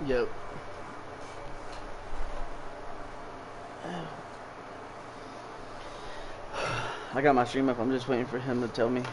Yep. I got my stream up. I'm just waiting for him to tell me.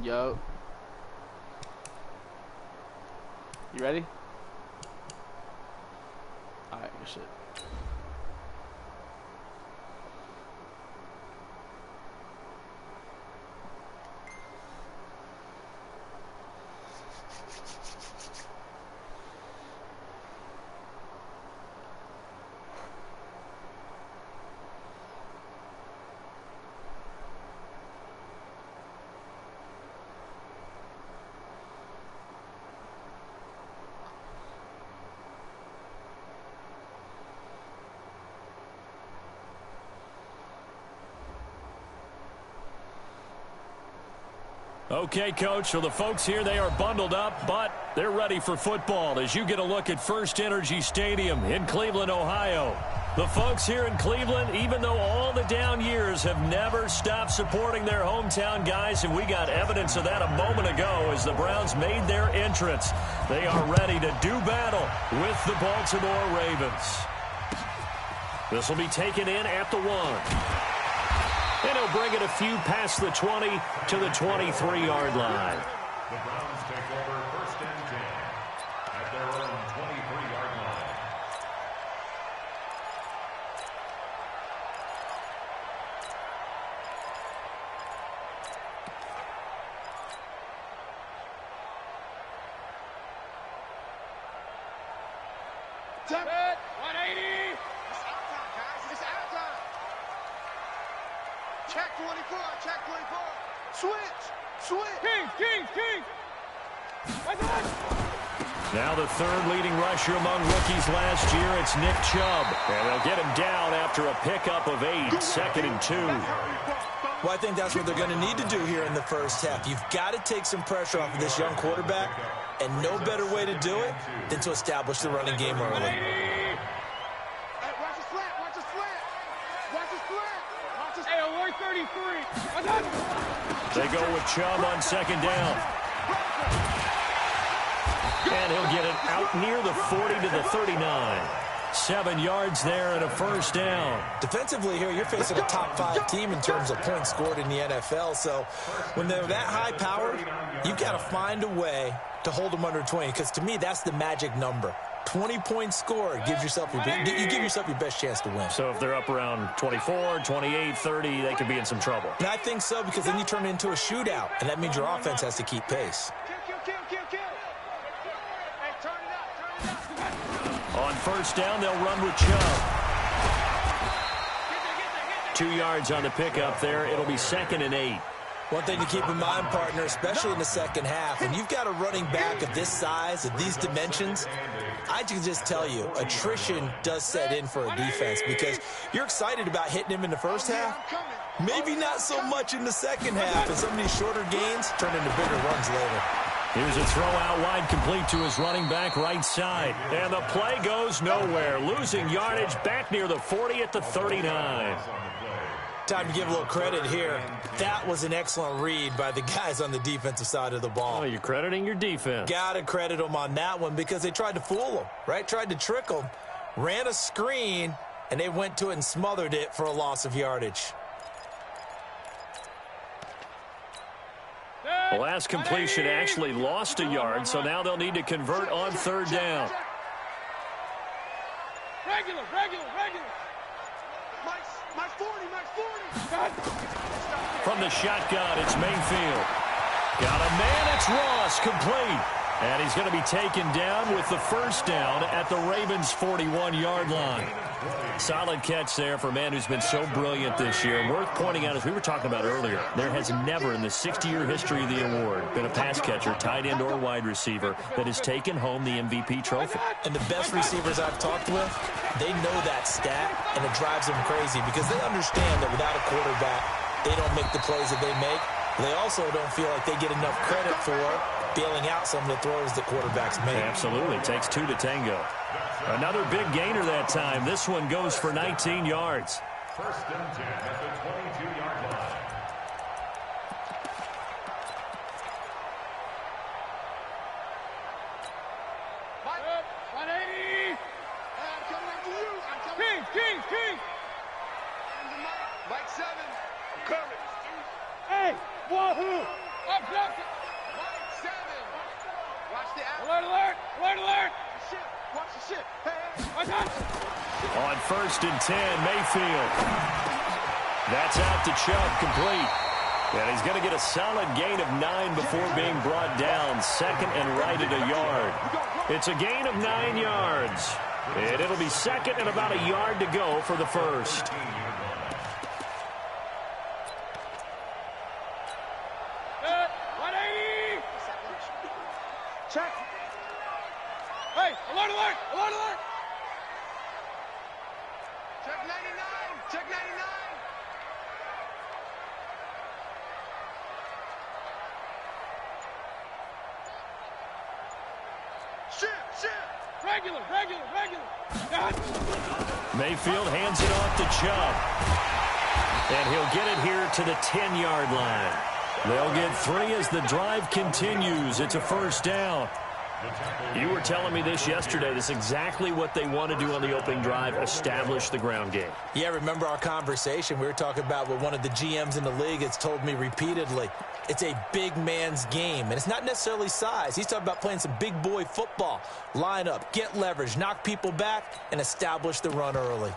Yo. You ready? Alright, good shit. Okay, Coach, so the folks here, they are bundled up, but they're ready for football as you get a look at First Energy Stadium in Cleveland, Ohio. The folks here in Cleveland, even though all the down years, have never stopped supporting their hometown guys, and we got evidence of that a moment ago as the Browns made their entrance. They are ready to do battle with the Baltimore Ravens. This will be taken in at the 1. And he'll bring it a few past the 20 to the 23-yard line. The Browns take over 1st and 10 at their own 23-yard line. Tap it! 180! It's out time, guys. It's out time. Check 24. Check 24. Switch. Switch. King. Now the third leading rusher among rookies last year, it's Nick Chubb. And they'll get him down after a pickup of 8, 2nd and 2. Well, I think that's what they're going to need to do here in the first half. You've got to take some pressure off of this young quarterback, and no better way to do it than to establish the running game early. Hey, watch the slant. Watch the slant. Watch the slant. Watch the slant. Hey, alert 33. They go with Chubb on 2nd down. And he'll get it out near the 40 to the 39. 7 yards there and a 1st down. Defensively here, you're facing a top 5 team in terms of points scored in the NFL. So when they're that high-powered, you've got to find a way to hold them under 20. Because to me, that's the magic number. 20 points scored gives yourself you give yourself your best chance to win. So if they're up around 24, 28, 30, they could be in some trouble. And I think so, because then you turn it into a shootout, and that means your offense has to keep pace. Kill. Hey, turn it up. On 1st down, they'll run with Chubb. 2 yards on the pickup there. It'll be 2nd and 8. One thing to keep in mind, partner, especially in the second half, when you've got a running back of this size, of these dimensions, I can just tell you, attrition does set in for a defense, because you're excited about hitting him in the first half, maybe not so much in the second half, and some of these shorter gains turn into bigger runs later. Here's a throw out wide, complete to his running back right side. And the play goes nowhere, losing yardage back near the 40 at the 39. Time to give a little credit here. That was an excellent read by the guys on the defensive side of the ball. Oh, you're crediting your defense. Got to credit them on that one, because they tried to fool them, right? Tried to trick them, ran a screen, and they went to it and smothered it for a loss of yardage. The last completion actually lost a yard, so now they'll need to convert on 3rd down. Regular. Mike 40. From the shotgun, it's Mayfield. Got a man, it's Ross, complete. And he's going to be taken down with the 1st down at the Ravens' 41-yard line. Solid catch there for a man who's been so brilliant this year. Worth pointing out, as we were talking about earlier, there has never in the 60-year history of the award been a pass catcher, tight end, or wide receiver that has taken home the MVP trophy. And the best receivers I've talked with, they know that stat, and it drives them crazy, because they understand that without a quarterback, they don't make the plays that they make. They also don't feel like they get enough credit for bailing out some of the throws that quarterbacks make. Absolutely. Takes 2 to tango. Another big gainer that time. This one goes for 19 yards. 1st and 10 at the 22-yard line. Mike, 180. I'm coming after you. King. Mike 7. Courage. Hey, wahoo. Up, Jackson. 7. Watch the out. Alert, alert, alert, alert. Shit. Watch the shit. Hey, watch out. On 1st and 10, Mayfield. That's out to Chubb, complete. And he's going to get a solid gain of 9 before being brought down. Second and right at a yard. It's a gain of 9 yards. And it'll be second and about a yard to go for the first. Good. 180. Check. Hey, alert, alert, alert, alert. Check 99. Check 99. Shit, shit. Regular, regular, regular. Mayfield hands it off to Chubb. And he'll get it here to the 10-yard line. They'll get 3 as the drive continues. It's a first down. You were telling me this yesterday. This is exactly what they want to do on the opening drive, establish the ground game. Yeah, remember our conversation? We were talking about what one of the GMs in the league has told me repeatedly. It's a big man's game, and it's not necessarily size. He's talking about playing some big boy football. Line up, get leverage, knock people back, and establish the run early.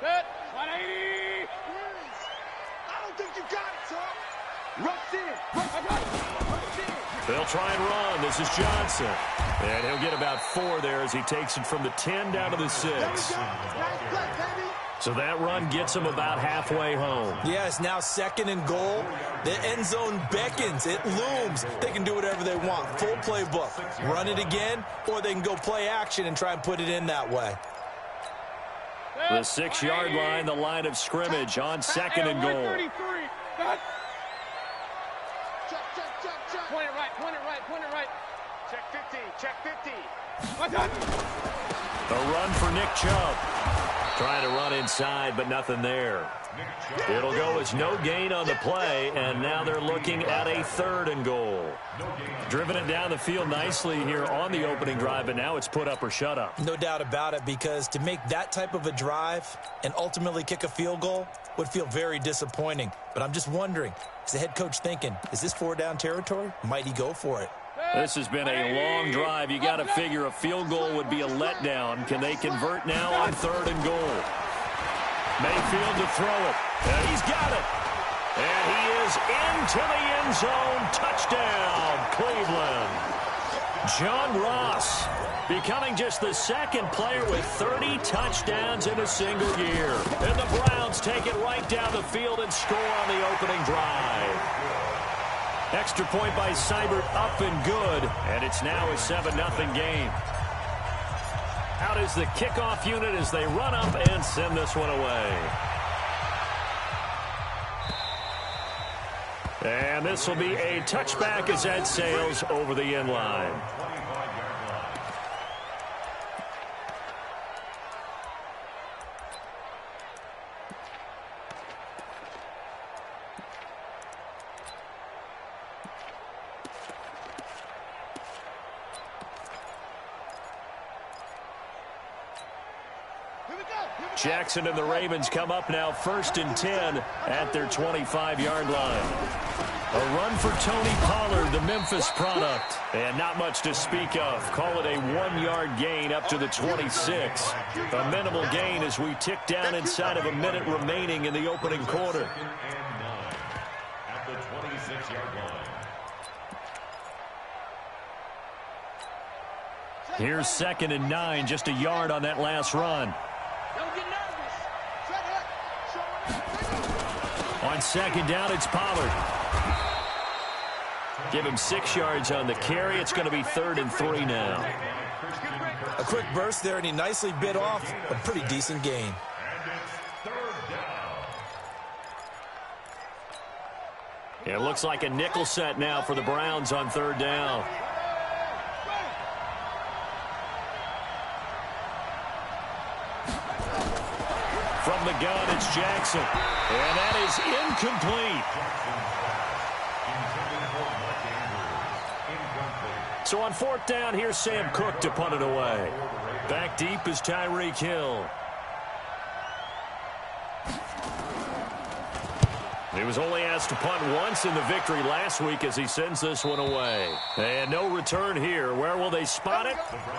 Good. 180. I don't think you got it, sir. Rush in. Rush in. They'll try and run. This is Johnson. And he'll get about 4 there as he takes it from the 10 down to the 6. Nice play, baby. So that run gets him about halfway home. Yeah, it's now 2nd and goal. The end zone beckons. It looms. They can do whatever they want. Full playbook. Run it again, or they can go play action and try and put it in that way. The 6-yard line, the line of scrimmage on 2nd and goal. 133. Check, check, check, check. Point it right, point it right, point it right. Check 50, check 50. A run for Nick Chubb. Trying to run inside, but nothing there. It'll go as no gain on the play, and now they're looking at a 3rd and goal. Driven it down the field nicely here on the opening drive, but now it's put up or shut up. No doubt about it, because to make that type of a drive and ultimately kick a field goal would feel very disappointing. But I'm just wondering, is the head coach thinking, is this 4-down territory? Might he go for it? This has been a long drive. You got to figure a field goal would be a letdown. Can they convert now on 3rd and goal? Mayfield to throw it. And he's got it. And he is into the end zone. Touchdown, Cleveland. John Ross becoming just the 2nd player with 30 touchdowns in a single year. And the Browns take it right down the field and score on the opening drive. Extra point by Seibert, up and good, and it's now a 7-0 game. Out is the kickoff unit as they run up and send this one away. And this will be a touchback as Ed sails over the end line. Jackson and the Ravens come up now 1st and 10 at their 25-yard line. A run for Tony Pollard, the Memphis product. And not much to speak of. Call it a 1-yard gain up to the 26. A minimal gain as we tick down inside of a minute remaining in the opening quarter. At the 26-yard line. Here's 2nd and 9, just a yard on that last run. Don't get nervous. On 2nd down, it's Pollard. Give him 6 yards on the carry. It's going to be 3rd and 3 now. A quick burst there, and he nicely bit off a pretty decent gain. And it's 3rd down. It looks like a nickel set now for the Browns on 3rd down. From the gun, it's Jackson. And that is incomplete. So on 4th down, here's Sam Cook to punt it away. Back deep is Tyreek Hill. He was only asked to punt once in the victory last week as he sends this one away. And no return here. Where will they spot it?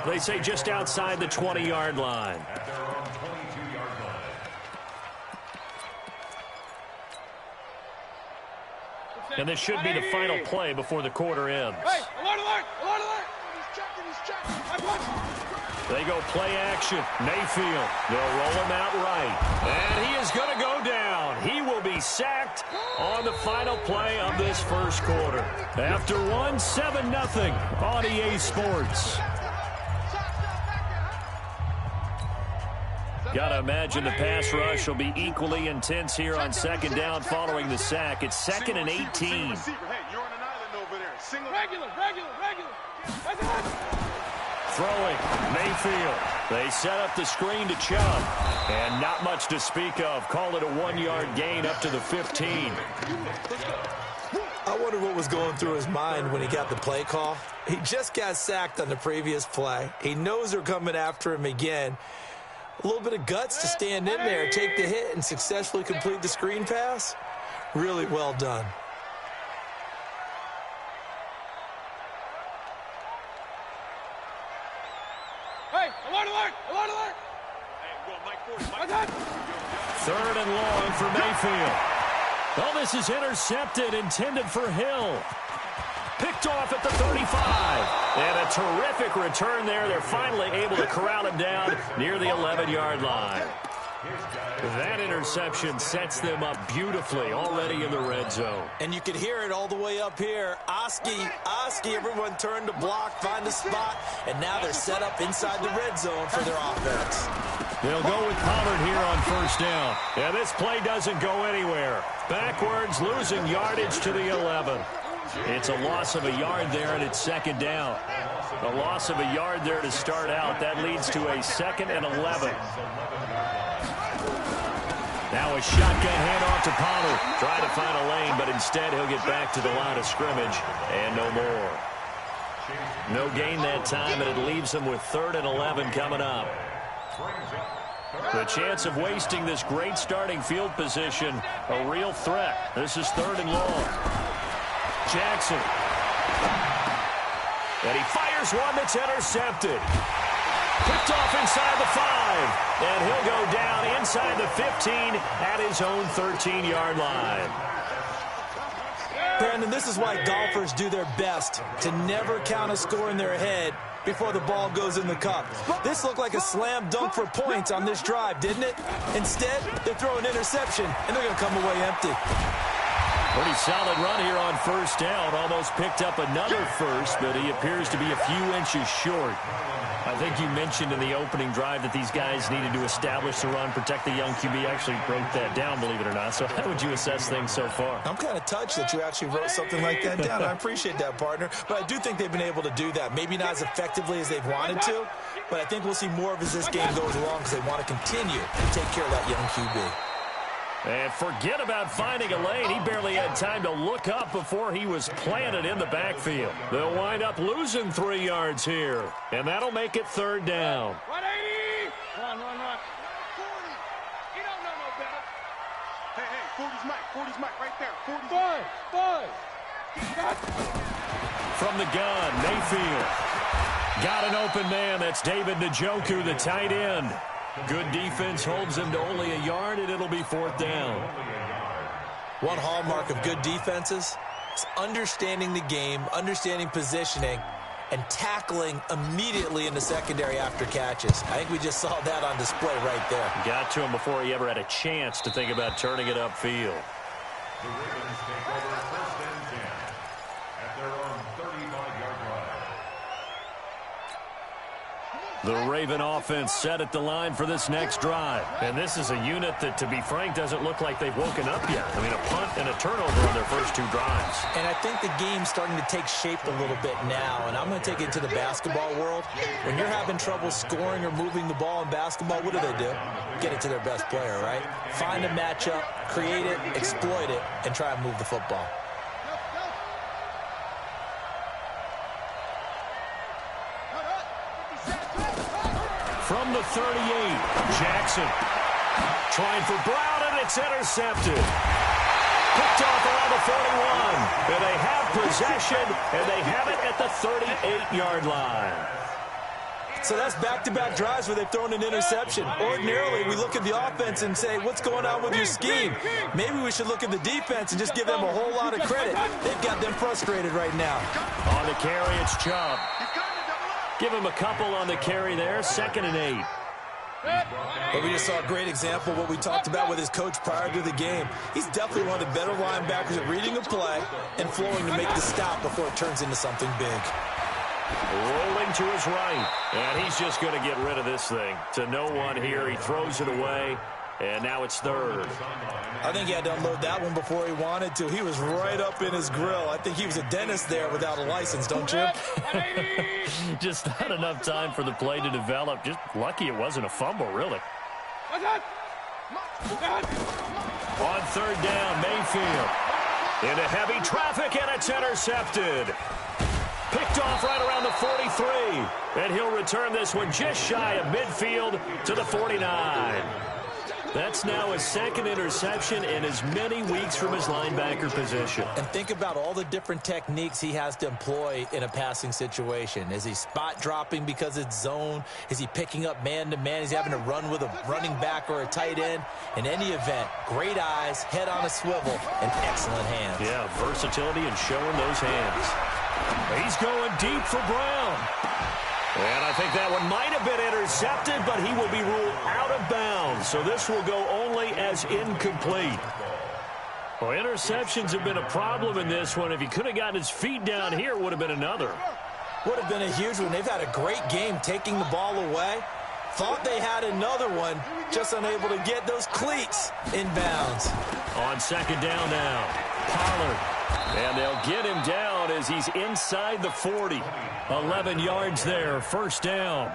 They say just outside the 20-yard line. At their own 22-yard line. And this should be the final play before the quarter ends. Hey, alert, alert, alert, alert. He's checking. They go play action. Mayfield. They'll roll him out right. And he is going to go down. He will be sacked on the final play of this first quarter. After 7-0 on EA Sports. Got to imagine the pass rush will be equally intense here on second down following the sack. It's 2nd and 18. Hey, you're on an island over there. Single. Regular. Throwing, Mayfield. They set up the screen to Chubb. And not much to speak of. Call it a 1-yard gain up to the 15. I wonder what was going through his mind when he got the play call. He just got sacked on the previous play. He knows they're coming after him again. A little bit of guts to stand in there, take the hit, and successfully complete the screen pass. Really well done. Hey, alert. Hey, go, Mike 40. 3rd and long for Mayfield. Oh, this is intercepted, intended for Hill. Picked off at the 35. And a terrific return there. They're finally able to corral him down near the 11-yard line. That interception sets them up beautifully already in the red zone. And you can hear it all the way up here. Oski, everyone turned to block, find a spot, and now they're set up inside the red zone for their offense. They'll go with Pollard here on first down. And this play doesn't go anywhere. Backwards, losing yardage to the 11. It's a loss of a yard there, and it's second down. A loss of a yard there to start out. That leads to a 2nd and 11. Now a shotgun handoff to Pollard. Trying to find a lane, but instead he'll get back to the line of scrimmage, and no more. No gain that time, and it leaves him with 3rd and 11 coming up. The chance of wasting this great starting field position, a real threat. This is 3rd and long. Jackson. And he fires one that's intercepted. Picked off inside the 5. And he'll go down inside the 15 at his own 13-yard line. Brandon, this is why golfers do their best to never count a score in their head before the ball goes in the cup. This looked like a slam dunk for points on this drive, didn't it? Instead, they throw an interception, and they're going to come away empty. Pretty solid run here on first down. Almost picked up another first, but he appears to be a few inches short. I think you mentioned in the opening drive that these guys needed to establish the run, protect the young QB. Actually wrote that down, believe it or not. So how would you assess things so far? I'm kind of touched that you actually wrote something like that down. I appreciate that, partner. But I do think they've been able to do that. Maybe not as effectively as they've wanted to, but I think we'll see more of as this game goes along because they want to continue to take care of that young QB. And forget about finding a lane. He barely had time to look up before he was planted in the backfield. They'll wind up losing 3 yards here. And that'll make it 3rd down. 180! Run. 40. He don't know no better. Hey, 40's Mike right there. 40's Mike. From the gun, Mayfield. Got an open man. That's David Njoku, the tight end. Good defense holds him to only a yard, and it'll be 4th down. One hallmark of good defenses is understanding the game, understanding positioning, and tackling immediately in the secondary after catches. I think we just saw that on display right there. Got to him before he ever had a chance to think about turning it upfield. The Ravens take over 1st and 10 at their own 35-yard line. The Raven offense set at the line for this next drive. And this is a unit that, to be frank, doesn't look like they've woken up yet. I mean, a punt and a turnover on their first 2 drives. And I think the game's starting to take shape a little bit now, and I'm going to take it to the basketball world. When you're having trouble scoring or moving the ball in basketball, what do? Get it to their best player, right? Find a matchup, create it, exploit it, and try and move the football. From the 38, Jackson trying for Brown, and it's intercepted. Picked off around the 41. And they have possession, and they have it at the 38-yard line. So that's back-to-back drives where they've thrown an interception. Ordinarily, we look at the offense and say, what's going on with your scheme? Maybe we should look at the defense and just give them a whole lot of credit. They've got them frustrated right now. On the carry, it's Chubb. Give him a couple on the carry there, 2nd and 8. But we just saw a great example of what we talked about with his coach prior to the game. He's definitely one of the better linebackers at reading a play and flowing to make the stop before it turns into something big. Rolling to his right, and he's just going to get rid of this thing. To no one here, he throws it away, and now it's 3rd. I think he had to unload that one before he wanted to. He was right up in his grill. I think he was a dentist there without a license, don't you? Just not enough time for the play to develop. Just lucky it wasn't a fumble, really. On 3rd down, Mayfield. Into heavy traffic, and it's intercepted. Picked off right around the 43. And he'll return this one just shy of midfield to the 49. That's now his 2nd interception in as many weeks from his linebacker position. And think about all the different techniques he has to employ in a passing situation. Is he spot dropping because it's zone? Is he picking up man-to-man? Is he having to run with a running back or a tight end? In any event, great eyes, head on a swivel, and excellent hands. Yeah, versatility and showing those hands. He's going deep for Brown. And I think that one might have been intercepted, but he will be ruled out of bounds. So this will go only as incomplete. Well, interceptions have been a problem in this one. If he could have gotten his feet down here, it would have been another. Would have been a huge one. They've had a great game taking the ball away. Thought they had another one, just unable to get those cleats in bounds. On 2nd down now, Pollard. And they'll get him down as he's inside the 40. 11 yards there, 1st down.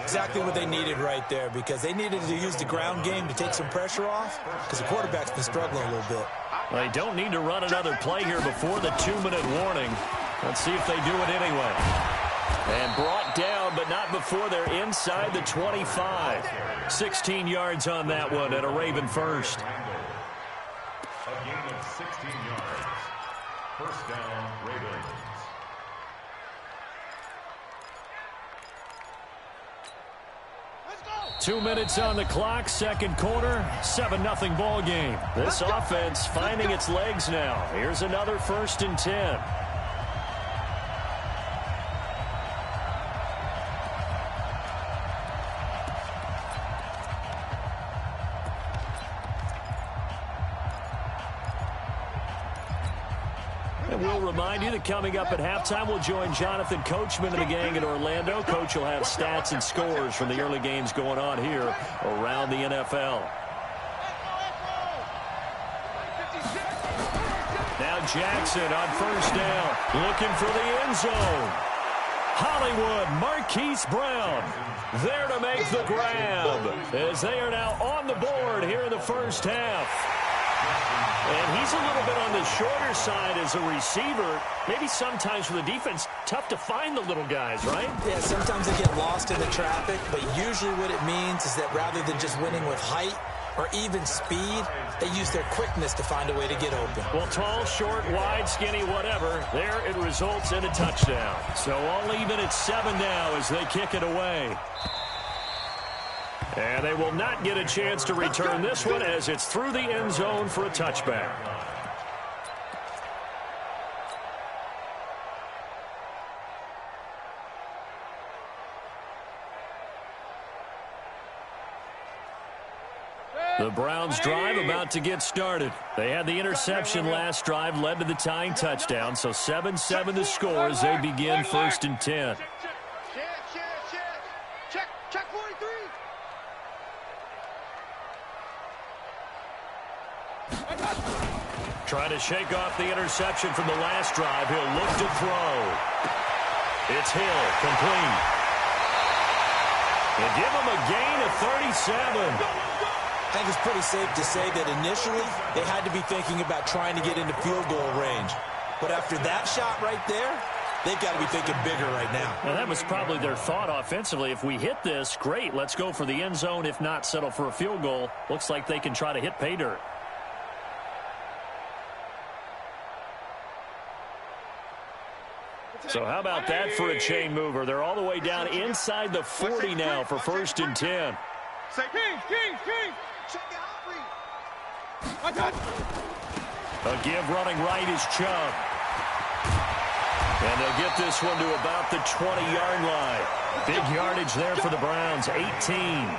Exactly what they needed right there, because they needed to use the ground game to take some pressure off, because the quarterback's been struggling a little bit. Well, they don't need to run another play here before the 2-minute warning. Let's see if they do it anyway. And brought down, but not before they're inside the 25. 16 yards on that one, and a Raven first. A gain of 16 yards. 1st down, Ravens. Let's go. 2 minutes on the clock, 2nd quarter, 7-0 ball game. This offense finding its legs now. Here's another 1st and 10. And we'll remind you that coming up at halftime, we'll join Jonathan Coachman and the gang in Orlando. Coach will have stats and scores from the early games going on here around the NFL. Now Jackson on 1st down, looking for the end zone. Hollywood, Marquise Brown, there to make the grab, as they are now on the board here in the 1st half. And he's a little bit on the shorter side as a receiver. Maybe sometimes for the defense, tough to find the little guys, right? Yeah, sometimes they get lost in the traffic, but usually what it means is that rather than just winning with height or even speed, they use their quickness to find a way to get open. Well, tall, short, wide, skinny, whatever, there it results in a touchdown. So all even at 7 now as they kick it away. And they will not get a chance to return this one as it's through the end zone for a touchback. The Browns drive about to get started. They had the interception last drive, led to the tying touchdown. So 7-7 the score as they begin 1st and 10. Check 43. Trying to shake off the interception from the last drive. He'll look to throw. It's Hill, complete. And give him a gain of 37. I think it's pretty safe to say that initially they had to be thinking about trying to get into field goal range. But after that shot right there, they've got to be thinking bigger right now. Well, that was probably their thought offensively. If we hit this, great. Let's go for the end zone. If not, settle for a field goal. Looks like they can try to hit pay dirt. So how about that for a chain mover? They're all the way down inside the 40 now for 1st and 10. A give running right is Chubb. And they'll get this one to about the 20-yard line. Big yardage there for the Browns, 18.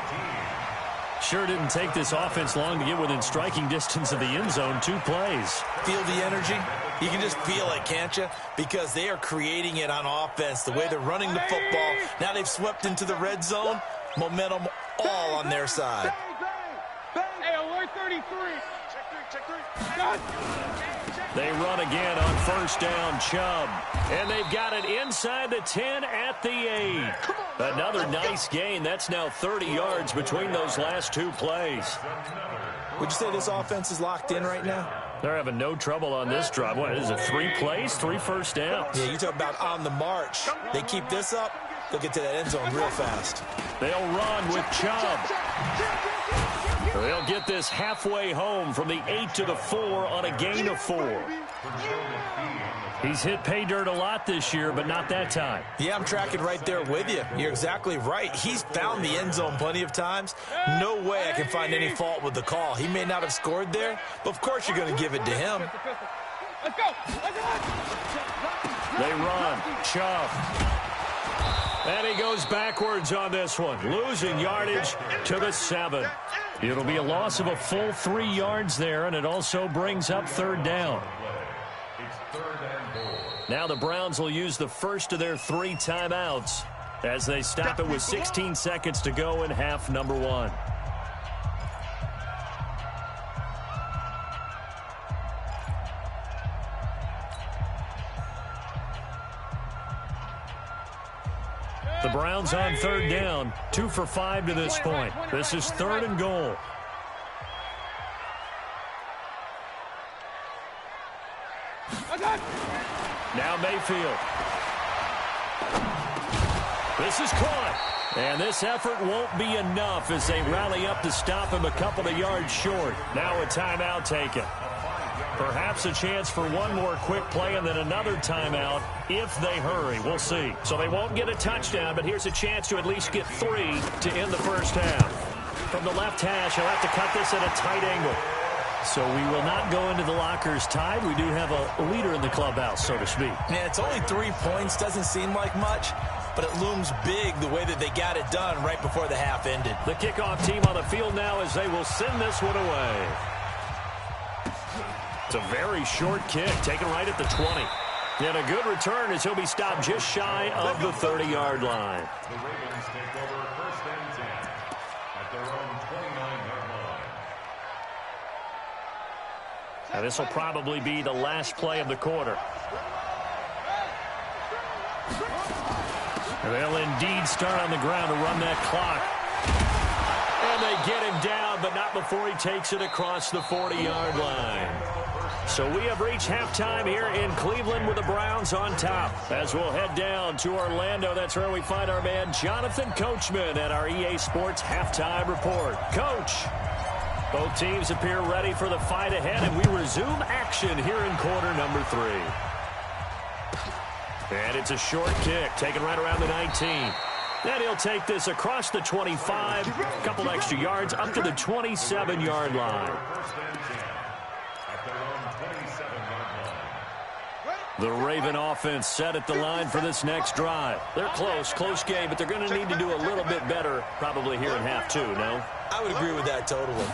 Sure didn't take this offense long to get within striking distance of the end zone. 2 plays. Feel the energy? You can just feel it, can't you? Because they are creating it on offense. The way they're running the football. Now they've swept into the red zone. Momentum all on their side. Hey, alert 33. Check 3. They run again on 1st down, Chubb. And they've got it inside the 10 at the 8. Another nice gain. That's now 30 yards between those last 2 plays. Would you say this offense is locked in right now? They're having no trouble on this drive. What is it, 3 plays, 3 first downs? Yeah, you talk about on the march. They keep this up, they'll get to that end zone real fast. They'll run with Chubb. They'll get this halfway home from the 8 to the 4 on a gain of 4. He's hit pay dirt a lot this year, but not that time. Yeah, I'm tracking right there with you. You're exactly right. He's found the end zone plenty of times. No way I can find any fault with the call. He may not have scored there, but of course you're going to give it to him. Let's go. They run. Chubb. And he goes backwards on this one, losing yardage to the 7. It'll be a loss of a full 3 yards there, and it also brings up 3rd down. Now the Browns will use the first of their 3 timeouts as they stop it with 16 seconds to go in half number 1. The Browns on 3rd down, 2 for 5 to this point. This is 3rd and goal. Now Mayfield. This is caught. And this effort won't be enough as they rally up to stop him a couple of yards short. Now a timeout taken. Perhaps a chance for one more quick play and then another timeout if they hurry. We'll see. So they won't get a touchdown, but here's a chance to at least get 3 to end the first half. From the left hash, he'll have to cut this at a tight angle. So we will not go into the lockers tied. We do have a leader in the clubhouse, so to speak. Yeah, it's only 3 points. Doesn't seem like much, but it looms big the way that they got it done right before the half ended. The kickoff team on the field now as they will send this one away. It's a very short kick, taken right at the 20. And a good return as he'll be stopped just shy of the 30-yard line. The Ravens take over 1st and 10 at their own 29-yard line. Now this will probably be the last play of the quarter. And they'll indeed start on the ground to run that clock. And they get him down, but not before he takes it across the 40-yard line. So we have reached halftime here in Cleveland with the Browns on top. As we'll head down to Orlando, that's where we find our man Jonathan Coachman at our EA Sports Halftime Report. Coach, both teams appear ready for the fight ahead, and we resume action here in quarter number 3. And it's a short kick, taken right around the 19. Then he'll take this across the 25, a couple extra yards, up to the 27-yard line. The Raven offense set at the line for this next drive. They're close game, but they're going to need to do a little bit better probably here in half 2, no? I would agree with that totally.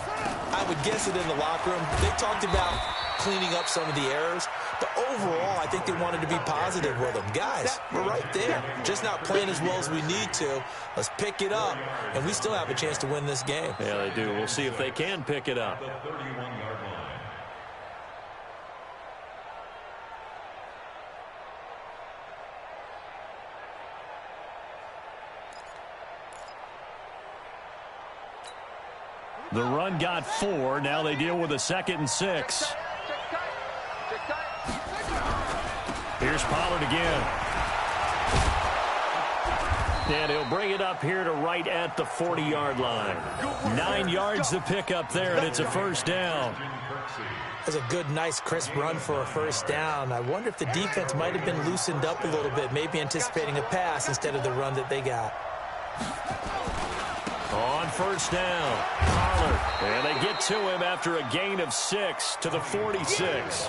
I would guess it in the locker room. They talked about cleaning up some of the errors, but overall, I think they wanted to be positive with them. Guys, we're right there. Just not playing as well as we need to. Let's pick it up, and we still have a chance to win this game. Yeah, they do. We'll see if they can pick it up. The run got 4. Now they deal with a 2nd and 6. Here's Pollard again. And he'll bring it up here to right at the 40-yard line. 9 yards to pick up there, and it's a first down. That's a good, nice, crisp run for a first down. I wonder if the defense might have been loosened up a little bit, maybe anticipating a pass instead of the run that they got. On first down, Pollard. And they get to him after a gain of 6 to the 46.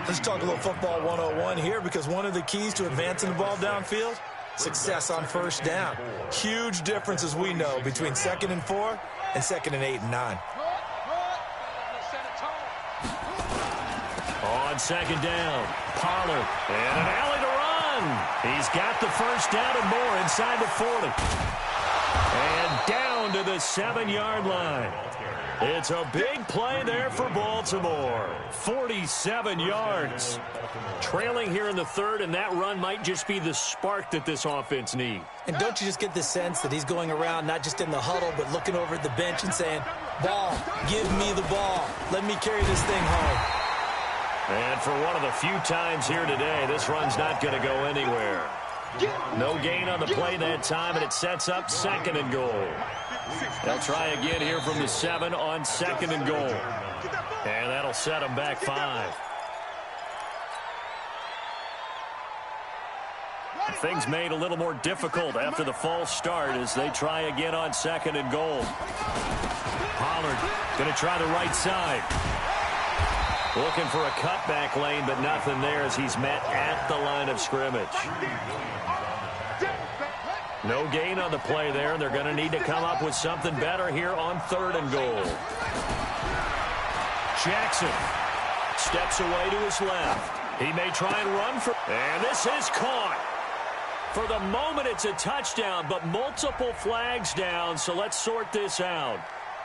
Let's talk a little football 101 here, because one of the keys to advancing the ball downfield, success on first down. Huge difference, as we know, between 2nd and 4 and 2nd and 8 and 9. On second down, Pollard. And an alley to run. He's got the first down and more inside the 40. And down to the 7-yard line. It's a big play there for Baltimore. 47 yards. Trailing here in the third, and that run might just be the spark that this offense needs. And don't you just get the sense that he's going around not just in the huddle, but looking over at the bench and saying, ball, give me the ball. Let me carry this thing home. And for one of the few times here today, this run's not going to go anywhere. No gain on the play that time, and it sets up 2nd and goal. They'll try again here from the 7 on 2nd and goal. And that'll set them back 5. Things made a little more difficult after the false start as they try again on 2nd and goal. Pollard going to try the right side. Looking for a cutback lane, but nothing there as he's met at the line of scrimmage. No gain on the play there, and they're going to need to come up with something better here on 3rd and goal. Jackson steps away to his left. He may try and run for... And this is caught. For the moment, it's a touchdown, but multiple flags down, so let's sort this out.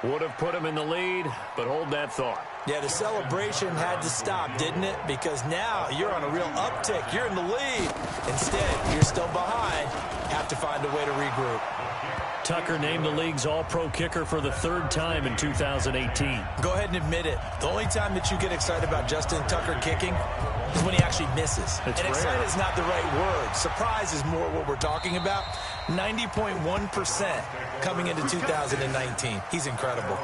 Would have put him in the lead, but hold that thought. Yeah, the celebration had to stop, didn't it? Because now you're on a real uptick. You're in the lead. Instead, you're still behind. Have to find a way to regroup. Tucker named the league's all-pro kicker for the 3rd time in 2018. Go ahead and admit it. The only time that you get excited about Justin Tucker kicking is when he actually misses. And excited is not the right word. Surprise is more what we're talking about. 90.1% coming into 2019. He's incredible.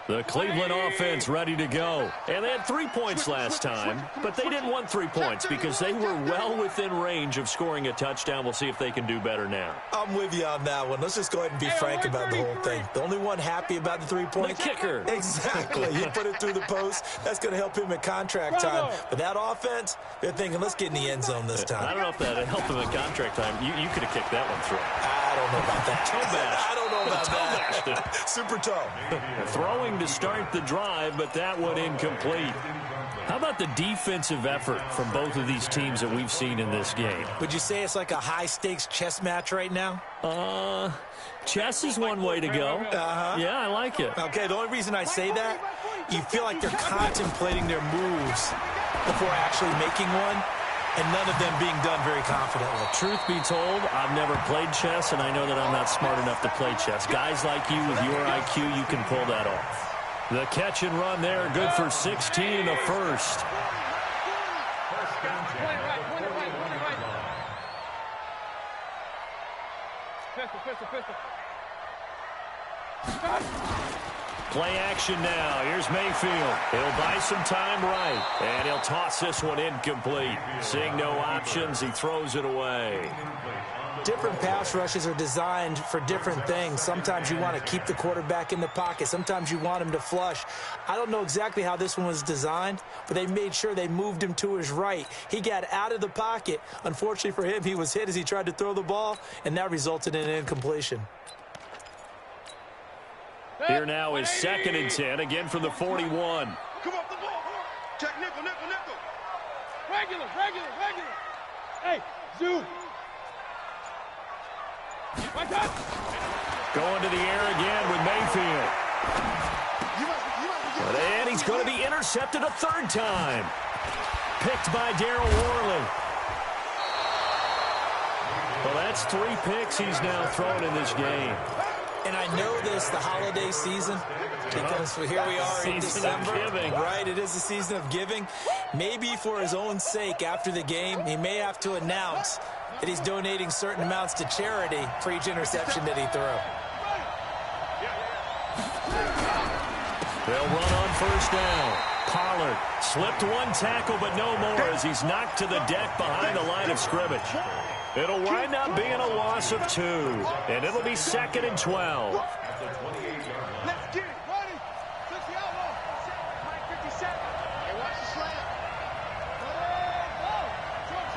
The Cleveland offense ready to go. And they had 3 points last time, but they didn't want 3 points because they were well within range of scoring a touchdown. We'll see if they can do better now. I'm with you on that one. Let's just go ahead and be frank about the whole thing. The only one happy about the 3 points? The kicker. Exactly. You put it through the post. That's going to help him at contract time. But that offense, they're thinking, let's get in the end zone this time. I don't know if that helped him at contract time. You could have kicked that one through. I don't know about that. Toe bash. I don't know about toe that. Bash. Super toe. Throwing to start the drive, but that one incomplete. How about the defensive effort from both of these teams that we've seen in this game? Would you say it's like a high-stakes chess match right now? Chess is one way to go. Yeah, I like it. Okay, the only reason I say that, you feel like they're contemplating their moves before actually making one, and none of them being done very confidently. Truth be told, I've never played chess, and I know that I'm not smart enough to play chess. Guys like you with your IQ, you can pull that off. The catch and run there, good for 16 in the first. Play action now. Here's Mayfield. He'll buy some time right, and he'll toss this one incomplete. Seeing no options, he throws it away. Different pass rushes are designed for different things. Sometimes you want to keep the quarterback in the pocket. Sometimes you want him to flush. I don't know exactly how this one was designed, but they made sure they moved him to his right. He got out of the pocket. Unfortunately for him, he was hit as he tried to throw the ball, and that resulted in an incompletion. Here now is 2nd and 10, again from the 41. Come off the ball. Check nickel. Regular. Hey, zoom. Going to the air again with Mayfield. And he's going to be intercepted a 3rd time. Picked by Darryl Worley. Well, that's 3 picks he's now thrown in this game. And I know this, the holiday season, because here we are in December. Right, it is the season of giving. Maybe for his own sake, after the game, he may have to announce that he's donating certain amounts to charity for each interception that he threw. They'll run on first down. Pollard slipped 1 tackle, but no more as he's knocked to the deck behind the line of scrimmage. It'll wind up being a loss of 2, and it'll be 2nd and 12. Let's get it. Ready. 50 outlaw. 57. Hey, watch the slam. Go.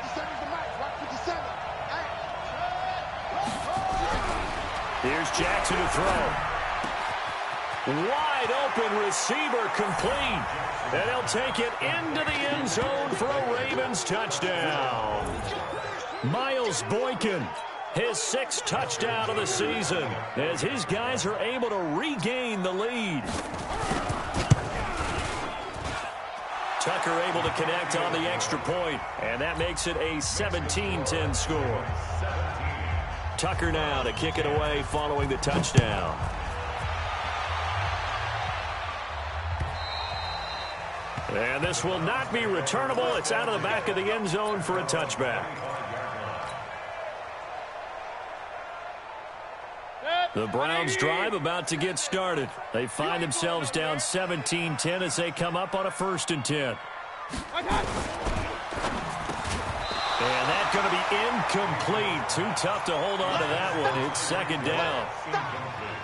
57 is the max. Watch 57. Here's Jackson to throw. Wide open receiver complete. And they'll take it into the end zone for a Ravens touchdown. Miles Boykin, his 6th touchdown of the season, as his guys are able to regain the lead. Tucker able to connect on the extra point, and that makes it a 17-10 score. Tucker now to kick it away following the touchdown. And this will not be returnable. It's out of the back of the end zone for a touchback. The Browns drive about to get started. They find themselves down 17-10 as they come up on a 1st and 10. And that's going to be incomplete. Too tough to hold on to that one. It's 2nd down.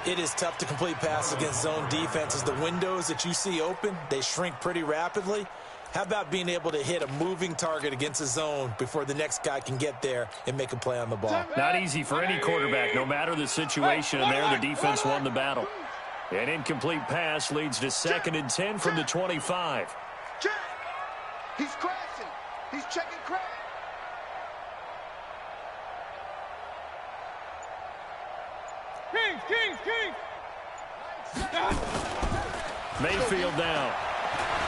It is tough to complete passes against zone defenses. The windows that you see open, they shrink pretty rapidly. How about being able to hit a moving target against a zone before the next guy can get there and make a play on the ball? Not easy for any quarterback, no matter the situation, and there the defense won the battle. An incomplete pass leads to 2nd and 10 from the 25. He's crashing. He's checking crash. King. Mayfield down.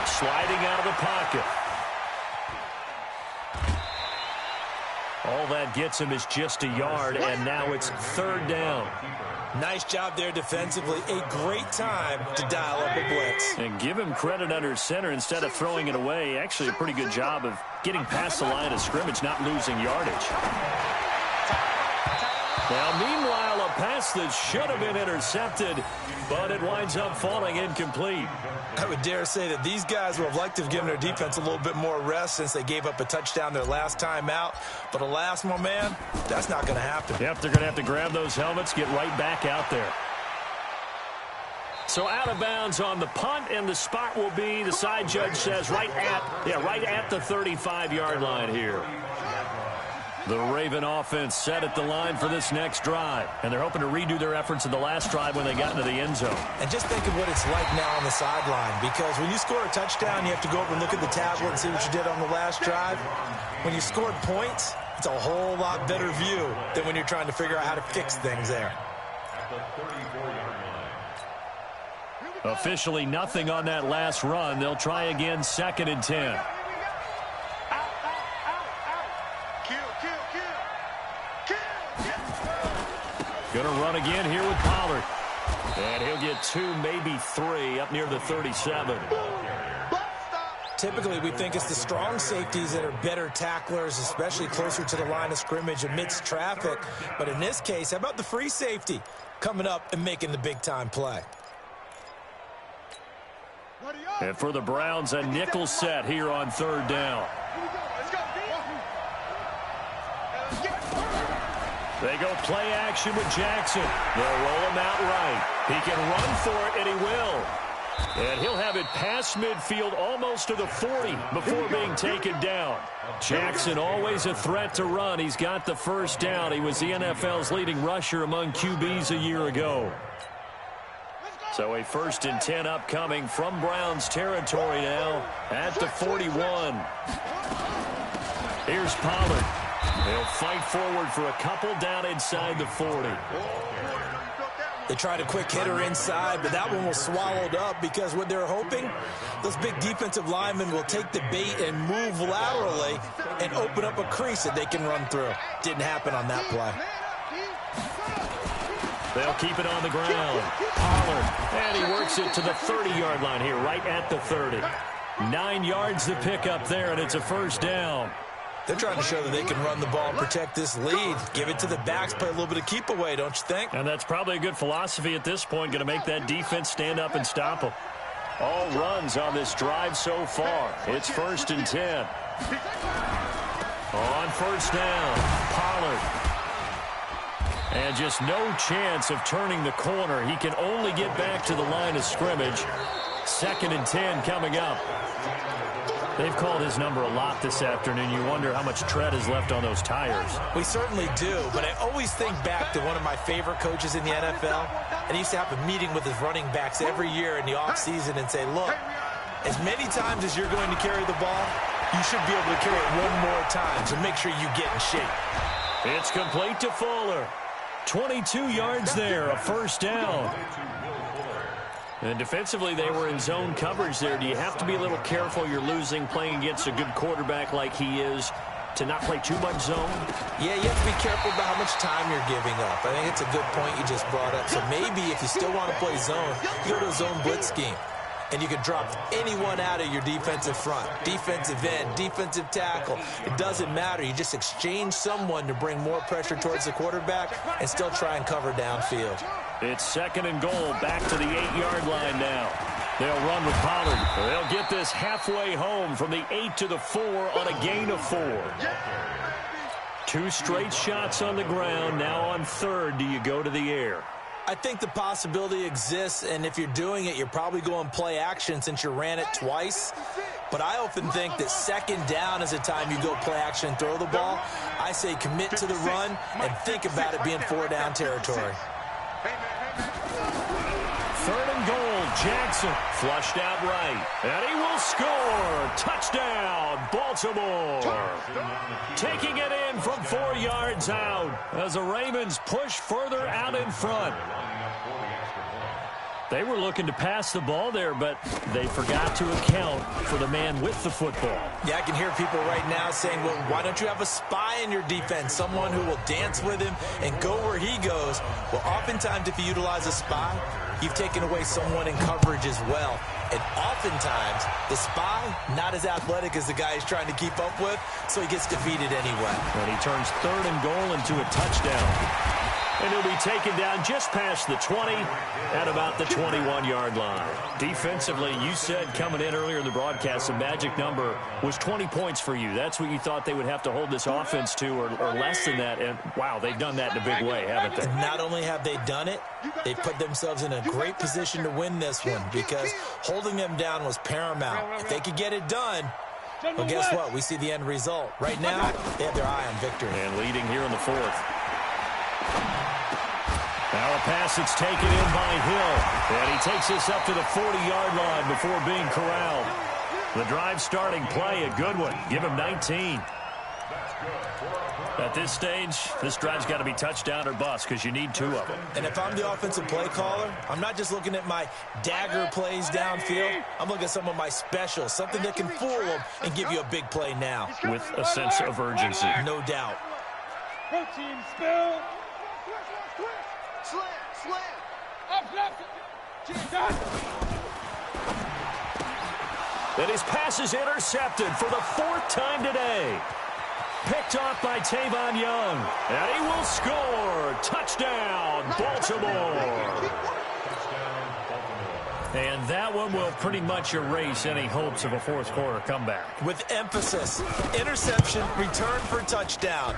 Sliding out of the pocket. All that gets him is just a yard, and now it's 3rd down. Nice job there defensively. A great time to dial up a blitz. And give him credit under center instead of throwing it away. Actually, a pretty good job of getting past the line of scrimmage, not losing yardage. Now, meanwhile, a pass that should have been intercepted, but it winds up falling incomplete. I would dare say that these guys would have liked to have given their defense a little bit more rest since they gave up a touchdown their last time out. But alas, my man, that's not going to happen. Yep, they're going to have to grab those helmets, get right back out there. So out of bounds on the punt, and the spot will be, the side judge says, right at the 35-yard line here. The Raven offense set at the line for this next drive, and they're hoping to redo their efforts in the last drive when they got into the end zone. And just think of what it's like now on the sideline, because when you score a touchdown, you have to go up and look at the tablet and see what you did on the last drive. When you scored points, it's a whole lot better view than when you're trying to figure out how to fix things there. Officially nothing on that last run. They'll try again, 2nd and 10. Going to run again here with Pollard. And he'll get 2, maybe 3 up near the 37. Typically, we think it's the strong safeties that are better tacklers, especially closer to the line of scrimmage amidst traffic. But in this case, how about the free safety coming up and making the big-time play? And for the Browns, a nickel set here on 3rd down. They go play action with Jackson. They'll roll him out right. He can run for it, and he will. And he'll have it past midfield almost to the 40 before being taken down. Jackson always a threat to run. He's got the 1st down. He was the NFL's leading rusher among QBs a year ago. So a 1st and 10 upcoming from Browns territory now at the 41. Here's Pollard. They'll fight forward for a couple down inside the 40. They tried a quick hitter inside, but that one was swallowed up because what they're hoping, those big defensive linemen will take the bait and move laterally and open up a crease that they can run through. Didn't happen on that play. They'll keep it on the ground. Pollard, and he works it to the 30-yard line here, right at the 30. 9 yards to pick up there, and it's a first down. They're trying to show that they can run the ball and protect this lead. Give it to the backs, play a little bit of keep away, don't you think? And that's probably a good philosophy at this point, going to make that defense stand up and stop them. All runs on this drive so far. It's 1st and 10. On first down, Pollard. And just no chance of turning the corner. He can only get back to the line of scrimmage. 2nd and 10 coming up. They've called his number a lot this afternoon. You wonder how much tread is left on those tires. We certainly do, but I always think back to one of my favorite coaches in the NFL. And he used to have a meeting with his running backs every year in the offseason and say, look, as many times as you're going to carry the ball, you should be able to carry it one more time, so make sure you get in shape. It's complete to Fuller. 22 yards there, a first down. And defensively, they were in zone coverage there. Do you have to be a little careful? You're losing playing against a good quarterback like he is to not play too much zone? Yeah, you have to be careful about how much time you're giving up. I think it's a good point you just brought up. So maybe if you still want to play zone, you go to a zone blitz scheme. And you can drop anyone out of your defensive front, defensive end, defensive tackle. It doesn't matter. You just exchange someone to bring more pressure towards the quarterback and still try and cover downfield. It's 2nd and goal, back to the 8-yard line now. They'll run with Pollard. They'll get this halfway home from the 8 to the 4 on a gain of 4. 2 straight shots on the ground. Now on 3rd, do you go to the air? I think the possibility exists, and if you're doing it, you're probably going play action since you ran it twice. But I often think that 2nd down is the time you go play action and throw the ball. I say commit to the run and think about it being 4-down territory. 3rd and goal, Jackson flushed out right, and he will score. Touchdown, Baltimore. Taking it in from 4 yards out as the Ravens push further out in front. They were looking to pass the ball there, but they forgot to account for the man with the football. Yeah, I can hear people right now saying, well, why don't you have a spy in your defense, someone who will dance with him and go where he goes? Well, oftentimes if you utilize a spy, you've taken away someone in coverage as well. And oftentimes, the spy, not as athletic as the guy he's trying to keep up with, so he gets defeated anyway. And he turns 3rd and goal into a touchdown. And he'll be taken down just past the 20 at about the 21-yard line. Defensively, you said coming in earlier in the broadcast, the magic number was 20 points for you. That's what you thought they would have to hold this offense to or less than that. And, wow, they've done that in a big way, haven't they? Not only have they done it, they've put themselves in a great position to win this one because holding them down was paramount. If they could get it done, well, guess what? We see the end result. Right now, they have their eye on victory. And leading here in the 4th. Now a pass that's taken in by Hill. And he takes us up to the 40-yard line before being corralled. The drive starting play, a good one. Give him 19. At this stage, this drive's got to be touchdown or bust because you need 2 of them. And if I'm the offensive play caller, I'm not just looking at my dagger plays downfield. I'm looking at some of my specials, something that can fool them and give you a big play now. With a sense of urgency. No doubt. Protein spill. Slam, slam. Up, left. And his pass is intercepted for the 4th time today. Picked off by Tavon Young. And he will score. Touchdown, Baltimore. And that one will pretty much erase any hopes of a 4th quarter comeback. With emphasis, interception, return for touchdown.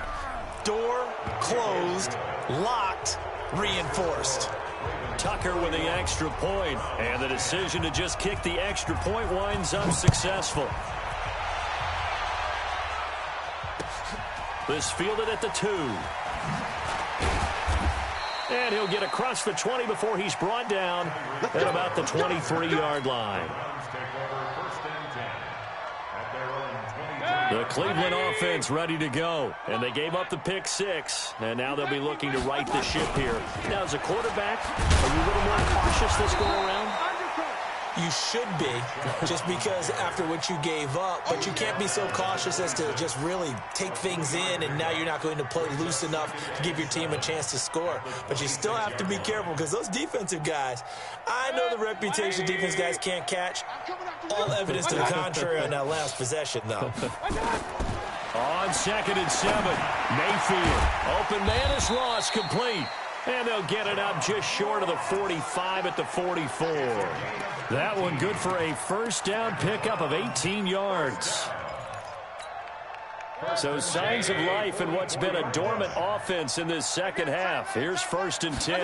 Door closed, locked, reinforced. Tucker with the extra point, and the decision to just kick the extra point winds up successful. This fielded at the 2. And he'll get across the 20 before he's brought down at about the 23-yard line. The Cleveland offense ready to go. And they gave up the pick 6. And now they'll be looking to right the ship here. Now, as a quarterback, are you a little more cautious this go around? You should be, just because after what you gave up, but you can't be so cautious as to just really take things in, and now you're not going to play loose enough to give your team a chance to score. But you still have to be careful, because those defensive guys, I know the reputation defense guys can't catch. All evidence to the contrary on that last possession, though. On 2nd and 7, Mayfield. Open man is Ross, complete. And they'll get it up just short of the 45 at the 44. That one good for a first down pickup of 18 yards. So signs of life in what's been a dormant offense in this second half. Here's 1st and 10.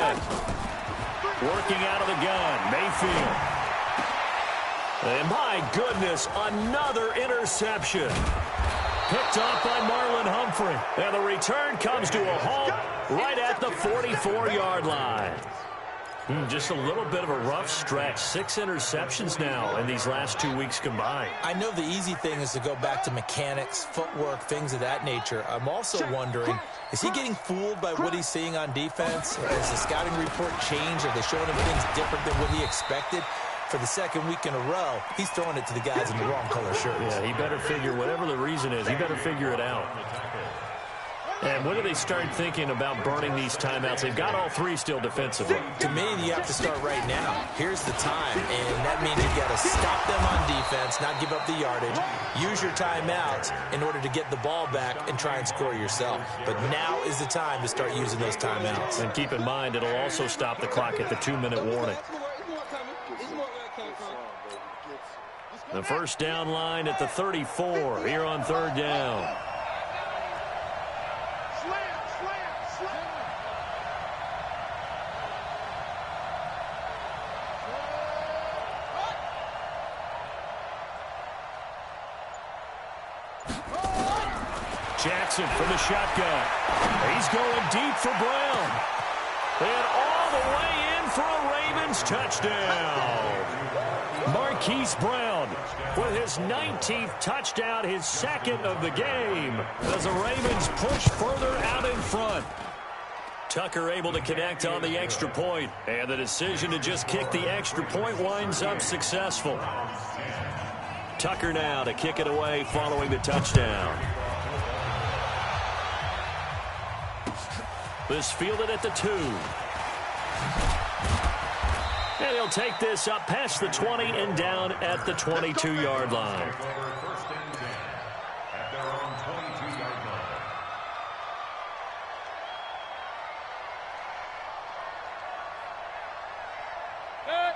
Working out of the gun, Mayfield. And my goodness, another interception. Picked off by Marlon Humphrey. And the return comes to a halt right at the 44-yard line. Just a little bit of a rough stretch. 6 interceptions now in these last 2 weeks combined. I know the easy thing is to go back to mechanics, footwork, things of that nature. I'm also wondering, is he getting fooled by what he's seeing on defense? Has the scouting report changed? Are they showing him things different than what he expected? For the second week in a row, he's throwing it to the guys in the wrong color shirts. Yeah, he better figure, whatever the reason is, he better figure it out. And when do they start thinking about burning these timeouts? They've got all 3 still defensively. To me, you have to start right now. Here's the time, and that means you've got to stop them on defense, not give up the yardage, use your timeouts in order to get the ball back and try and score yourself. But now is the time to start using those timeouts. And keep in mind, it'll also stop the clock at the 2-minute warning. The first down line at the 34 here on 3rd down. Jackson from the shotgun. He's going deep for Brown. And all the way in for a Ravens touchdown. Marquise Brown with his 19th touchdown, his 2nd of the game, as the Ravens push further out in front. Tucker able to connect on the extra point, and the decision to just kick the extra point winds up successful. Tucker now to kick it away following the touchdown. This fielded at the 2. And he'll take this up past the 20 and down at the 22-yard line.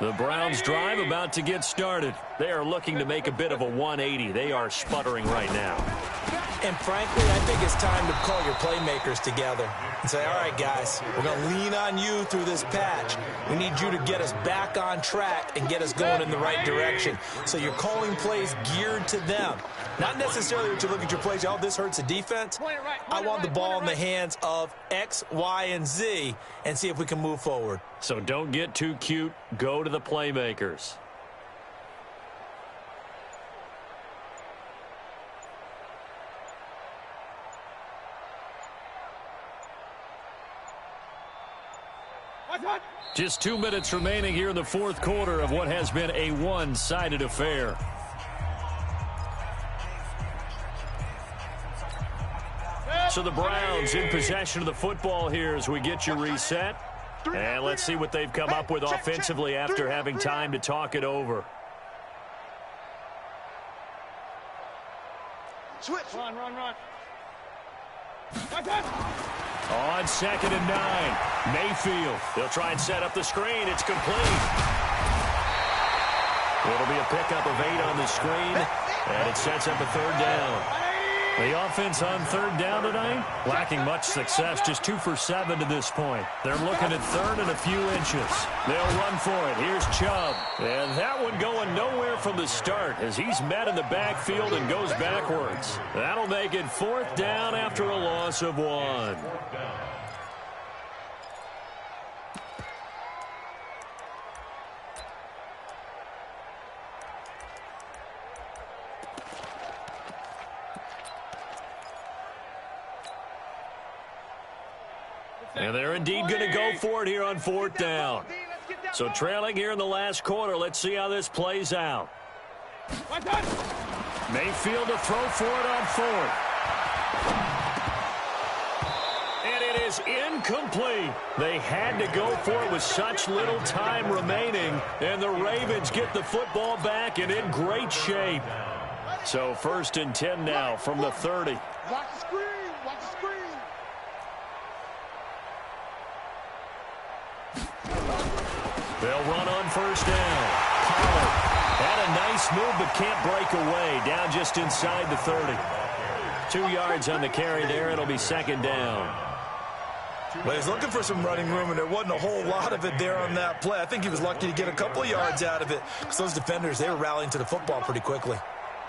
The Browns drive about to get started. They are looking to make a bit of a 180. They are sputtering right now. And frankly, I think it's time to call your playmakers together and say, all right, guys, we're going to lean on you through this patch. We need you to get us back on track and get us going in the right direction. So you're calling plays geared to them. Not necessarily that you look at your plays, oh, this hurts the defense. I want the ball in the hands of X, Y, and Z and see if we can move forward. So don't get too cute. Go to the playmakers. Just 2 minutes remaining here in the 4th quarter of what has been a one-sided affair. So the Browns in possession of the football here as we get you reset. And let's see what they've come up with offensively after having time to talk it over. Switch. Run. On 2nd and 9, Mayfield. They'll try and set up the screen. It's complete. It'll be a pickup of 8 on the screen, and it sets up a 3rd down. The offense on 3rd down tonight, lacking much success, just 2 for 7 to this point. They're looking at 3rd and a few inches. They'll run for it. Here's Chubb. And that one going nowhere from the start as he's met in the backfield and goes backwards. That'll make it 4th down after a loss of 1. And they're indeed going to go for it here on 4th down. So trailing here in the last quarter. Let's see how this plays out. Mayfield to throw for it on 4th. And it is incomplete. They had to go for it with such little time remaining. And the Ravens get the football back and in great shape. So 1st and 10 now from the 30. Watch the screen. Watch the screen. They'll run on 1st down. Pollard had a nice move but can't break away. Down just inside the 30. 2 yards on the carry there. It'll be 2nd down. Well, he's looking for some running room, and there wasn't a whole lot of it there on that play. I think he was lucky to get a couple of yards out of it because those defenders, they were rallying to the football pretty quickly.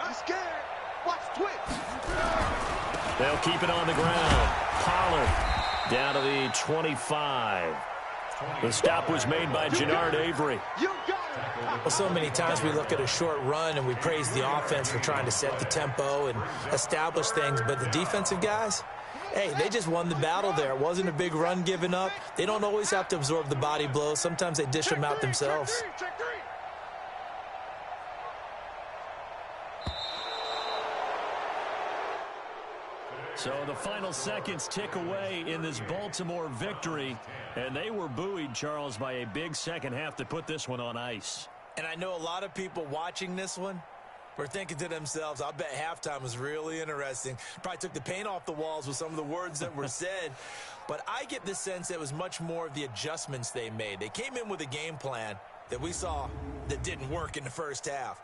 I'm scared. Watch twitch. They'll keep it on the ground. Pollard down to the 25. The stop was made by Jannard Avery. You got it. Well, so many times we look at a short run and we praise the offense for trying to set the tempo and establish things, but the defensive guys, hey, they just won the battle there. It wasn't a big run given up. They don't always have to absorb the body blows. Sometimes they dish them out themselves. Check three. So the final seconds tick away in this Baltimore victory. And they were buoyed, Charles, by a big second half to put this one on ice. And I know a lot of people watching this one were thinking to themselves, I bet halftime was really interesting. Probably took the paint off the walls with some of the words that were said. But I get the sense it was much more of the adjustments they made. They came in with a game plan that we saw that didn't work in the first half.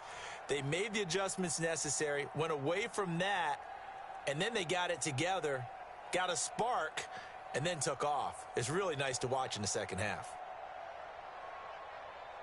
They made the adjustments necessary, went away from that, and then they got it together, got a spark, and then took off. It's really nice to watch in the second half.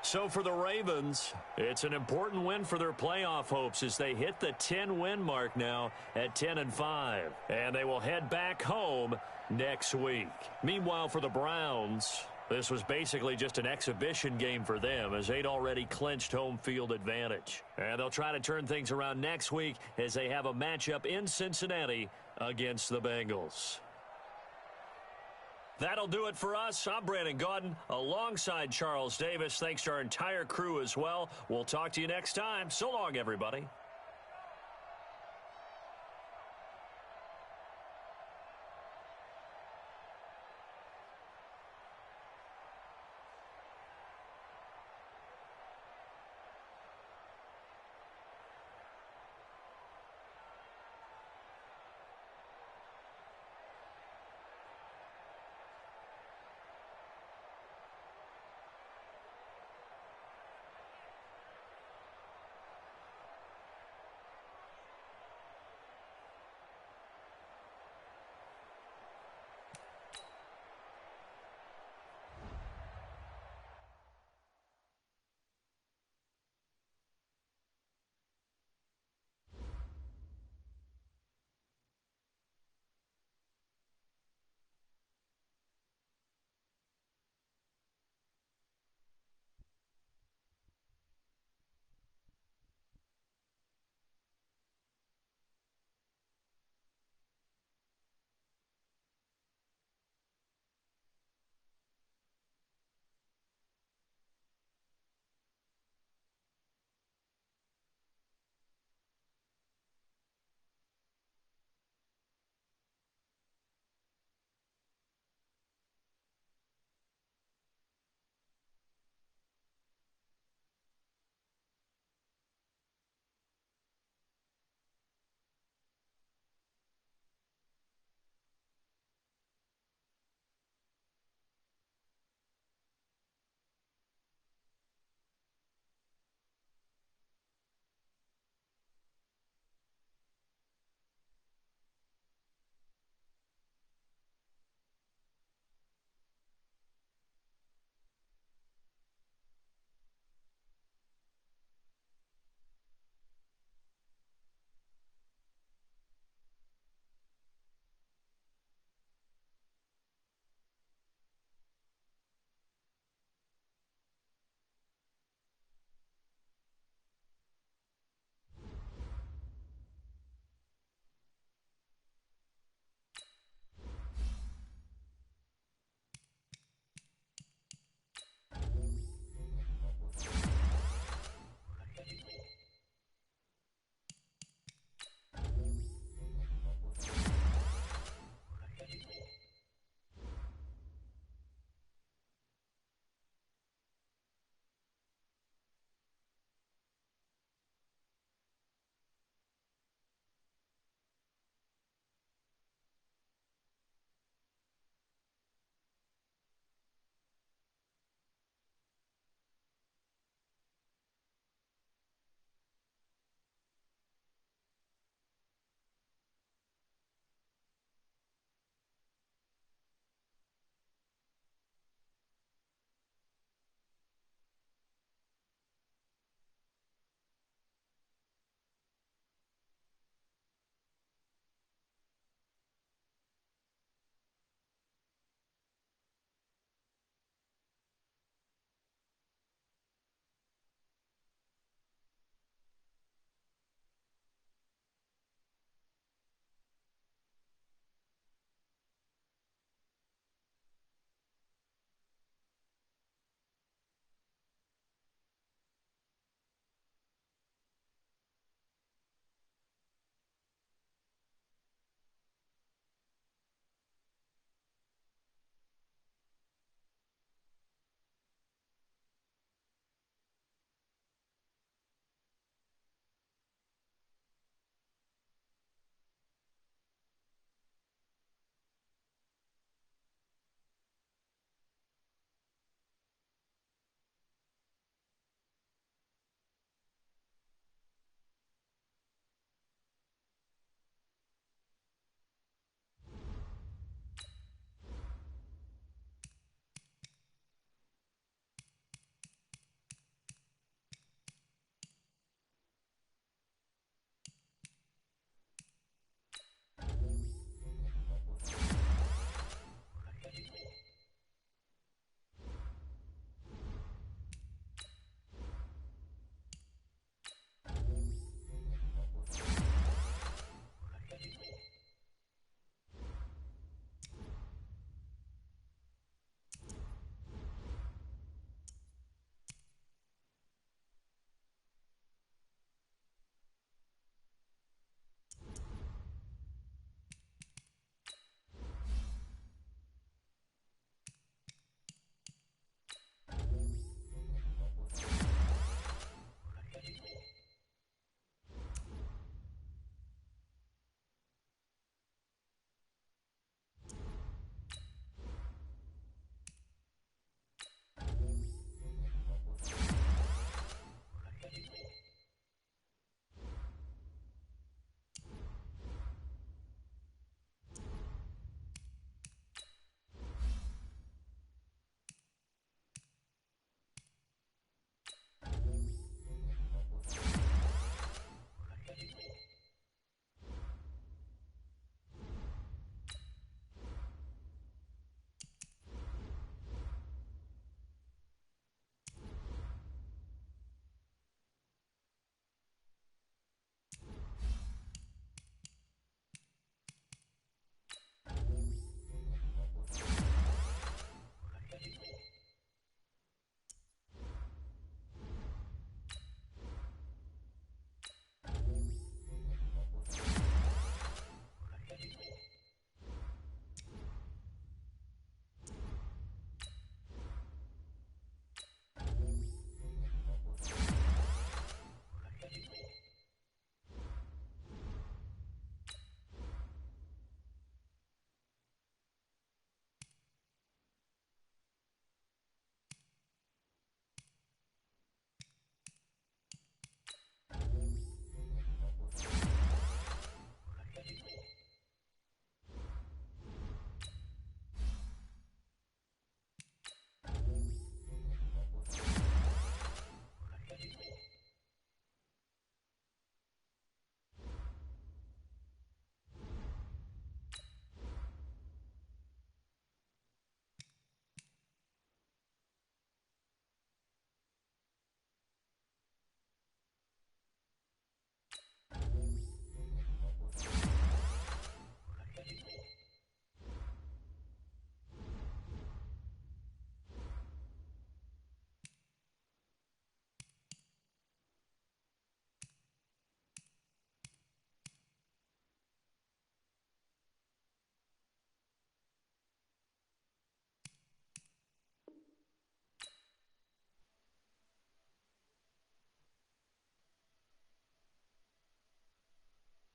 So for the Ravens, it's an important win for their playoff hopes as they hit the 10-win mark now at 10-5. And they will head back home next week. Meanwhile, for the Browns, this was basically just an exhibition game for them as they'd already clinched home field advantage. And they'll try to turn things around next week as they have a matchup in Cincinnati against the Bengals. That'll do it for us. I'm Brandon Gaudin alongside Charles Davis. Thanks to our entire crew as well. We'll talk to you next time. So long, everybody.